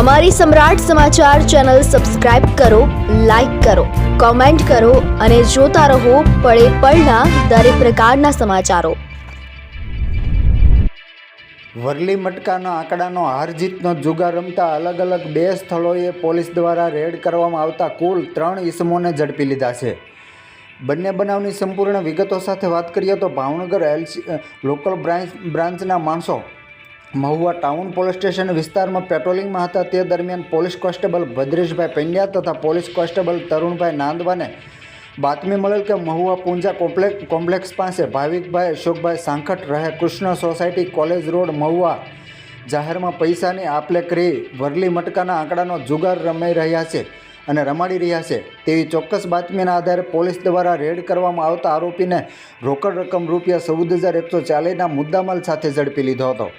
અમારી સમ્રાટ સમાચાર ચેનલ સબસ્ક્રાઇબ કરો, લાઈક કરો, કોમેન્ટ કરો અને જોતા રહો પળે પળના દરેક પ્રકારના સમાચારો। વરલી મટકાના આંકડાનો હાર જીતનો જુગાર રમતા અલગ અલગ 2 સ્થળોએ પોલીસ દ્વારા રેડ કરવામાં આવતા કુલ 3 ઇસમોને ઝડપી લીધા છે। બંને બનાવની સંપૂર્ણ વિગતો સાથે વાત કરીએ તો ભાવનગર લોકલ બ્રાન્ચના માણસો મહુવા ટાઉન પોલીસ સ્ટેશન વિસ્તારમાં પેટ્રોલિંગમાં હતા। તે દરમિયાન પોલીસ કોન્સ્ટેબલ ભદ્રેશભાઈ પંડ્યા તથા પોલીસ કોન્સ્ટેબલ તરુણભાઈ નાંદવાને બાતમી મળેલ કે મહુવા પૂંજા કોમ્પ્લેક્સ પાસે ભાવિકભાઈ અશોકભાઈ સાંખટ રહે Krishna society college road Mahuva જાહેરમાં પૈસાની આપલે કરી વરલી મટકાના આંકડાનો જુગાર રમાઈ રહ્યા છે અને રમાડી રહ્યા છે તેવી ચોક્કસ બાતમીના આધારે પોલીસ દ્વારા રેડ કરવામાં આવતા આરોપીને રોકડ રકમ રૂપિયા 14,140ના મુદ્દામાલ સાથે ઝડપી લીધો હતો।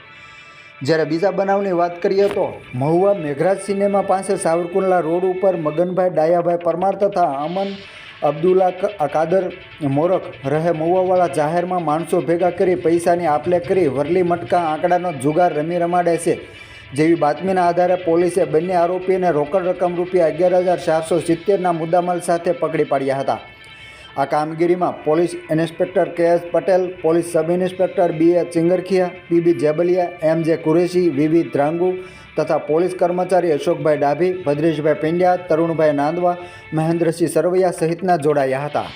જ્યારે બીજા બનાવની વાત કરીએ તો મહુવા મેઘરાજ સિનેમા પાસે સાવરકુંડલા રોડ ઉપર મગનભાઈ ડાયાભાઈ પરમાર તથા અમન અબ્દુલ્લા કાદર મોરખ રહે મહુવાવાળા જાહેરમાં માણસો ભેગા કરી પૈસાની આપલે કરી વરલી મટકા આંકડાનો જુગાર રમાડે છે જેવી બાતમીના આધારે પોલીસે બંને આરોપીને રોકડ રકમ રૂપિયા 11,470ના મુદ્દામાલ સાથે પકડી પાડ્યા હતા। આ કામગીરીમાં police inspector K S. Patel, police sub inspector B A. Chingarkhiya, P B. Jebaliya, M J. Qureshi, V V. Dhrangu તથા પોલીસ કર્મચારી અશોકભાઈ ડાભી, ભદ્રેશભાઈ પંડ્યા, તરુણભાઈ નાંદવા, મહેન્દ્રસિંહ સરવૈયા સહિતના જોડાયા હતા।